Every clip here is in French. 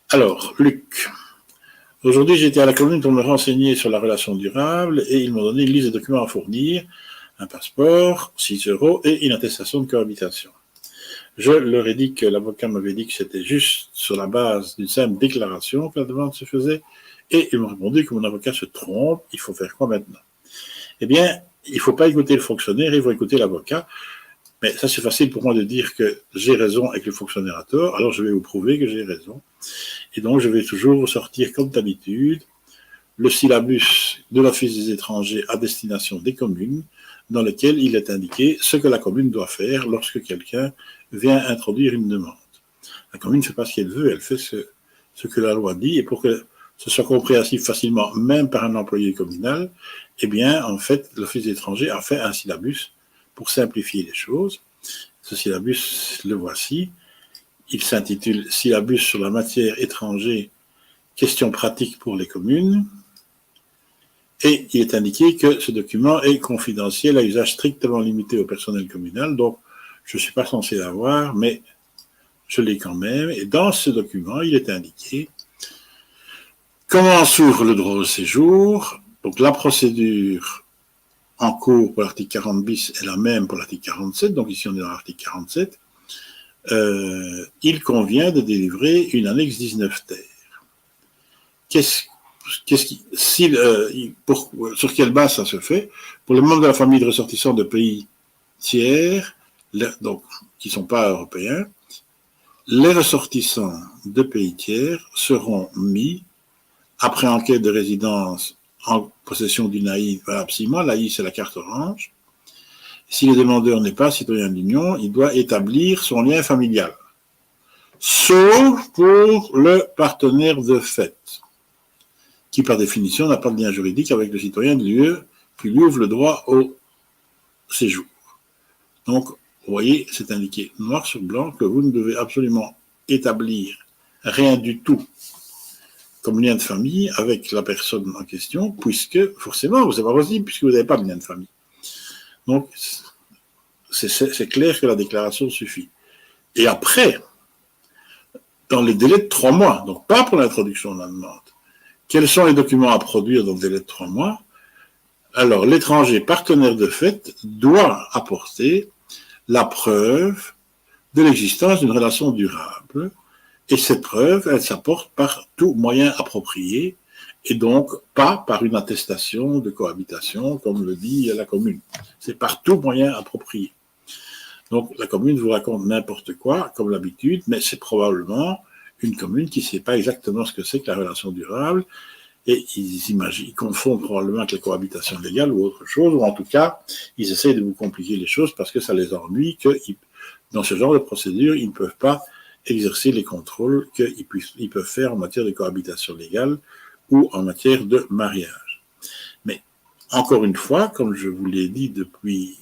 Alors, Luc, aujourd'hui j'étais à la commune pour me renseigner sur la relation durable et ils m'ont donné une liste de documents à fournir, un passeport, 6 € et une attestation de cohabitation. Je leur ai dit que l'avocat m'avait dit que c'était juste sur la base d'une simple déclaration que la demande se faisait et ils m'ont répondu que mon avocat se trompe, il faut faire quoi maintenant? Eh bien, il ne faut pas écouter le fonctionnaire, il faut écouter l'avocat. Mais ça, c'est facile pour moi de dire que j'ai raison et que le fonctionnaire a tort, alors je vais vous prouver que j'ai raison. Et donc, je vais toujours vous sortir, comme d'habitude, le syllabus de l'Office des étrangers à destination des communes, dans lequel il est indiqué ce que la commune doit faire lorsque quelqu'un vient introduire une demande. La commune ne fait pas ce qu'elle veut, elle fait ce que la loi dit, et pour que ce soit compréhensible facilement, même par un employé communal, eh bien, en fait, l'Office des étrangers a fait un syllabus pour simplifier les choses. Ce syllabus, le voici. Il s'intitule « Syllabus sur la matière étranger, questions pratiques pour les communes ». Et il est indiqué que ce document est confidentiel à usage strictement limité au personnel communal. Donc, je ne suis pas censé l'avoir, mais je l'ai quand même. Et dans ce document, il est indiqué comment s'ouvre le droit au séjour. Donc, la procédure en cours pour l'article 40 bis est la même pour l'article 47, donc ici on est dans l'article 47, il convient de délivrer une annexe 19 ter. Sur quelle base ça se fait? Pour les membres de la famille de ressortissants de pays tiers, donc qui ne sont pas européens, les ressortissants de pays tiers seront mis, après enquête de résidence, en possession d'une AI valable 6 mois, l'AI c'est la carte orange. Si le demandeur n'est pas citoyen de l'Union, il doit établir son lien familial. Sauf pour le partenaire de fait, qui par définition n'a pas de lien juridique avec le citoyen de l'UE, qui lui ouvre le droit au séjour. Donc, vous voyez, c'est indiqué noir sur blanc que vous ne devez absolument établir rien du tout comme lien de famille avec la personne en question, puisque, forcément, c'est pas possible, puisque vous n'avez pas de lien de famille. Donc, c'est clair que la déclaration suffit. Et après, dans le délai de 3 mois, donc pas pour l'introduction de la demande, quels sont les documents à produire dans le délai de 3 mois? Alors, l'étranger partenaire de fait doit apporter la preuve de l'existence d'une relation durable. Et cette preuve, elle s'apporte par tout moyen approprié, et donc pas par une attestation de cohabitation, comme le dit la commune. C'est par tout moyen approprié. Donc la commune vous raconte n'importe quoi, comme l'habitude, mais c'est probablement une commune qui ne sait pas exactement ce que c'est que la relation durable, et ils confondent probablement avec la cohabitation légale ou autre chose, ou en tout cas, ils essayent de vous compliquer les choses parce que ça les ennuie, que dans ce genre de procédure, ils ne peuvent pas exercer les contrôles qu'ils peuvent faire en matière de cohabitation légale ou en matière de mariage. Mais, encore une fois, comme je vous l'ai dit depuis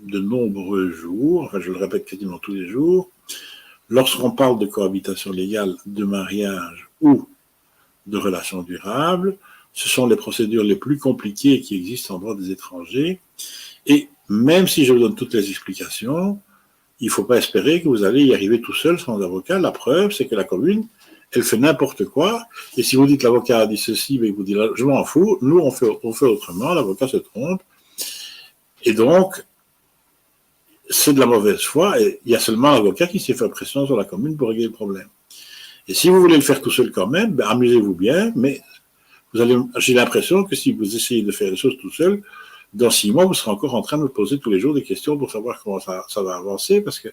de nombreux jours, enfin je le répète quasiment tous les jours, lorsqu'on parle de cohabitation légale, de mariage ou de relations durables, ce sont les procédures les plus compliquées qui existent en droit des étrangers, et même si je vous donne toutes les explications, il ne faut pas espérer que vous allez y arriver tout seul sans avocat. La preuve, c'est que la commune, elle fait n'importe quoi. Et si vous dites que l'avocat a dit ceci, mais il vous dit je m'en fous, nous on fait autrement, l'avocat se trompe. Et donc, c'est de la mauvaise foi. Et il y a seulement l'avocat qui s'est fait pression sur la commune pour régler le problème. Et si vous voulez le faire tout seul quand même, ben, amusez-vous bien, mais j'ai l'impression que si vous essayez de faire les choses tout seul, dans 6 mois, vous serez encore en train de me poser tous les jours des questions pour savoir comment ça va avancer, parce qu'à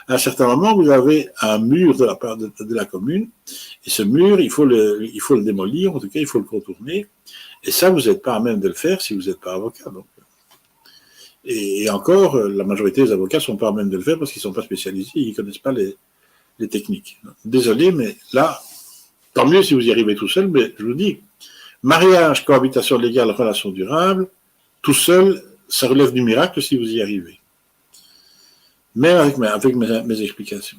un certain moment, vous avez un mur de la part de la commune, et ce mur, il faut le démolir, en tout cas, il faut le contourner, et ça, vous n'êtes pas à même de le faire si vous n'êtes pas avocat. Donc. Et encore, la majorité des avocats ne sont pas à même de le faire parce qu'ils ne sont pas spécialisés, ils ne connaissent pas les techniques. Désolé, mais là, tant mieux si vous y arrivez tout seul, mais je vous dis, mariage, cohabitation légale, relation durable, tout seul, ça relève du miracle si vous y arrivez. Même avec mes explications.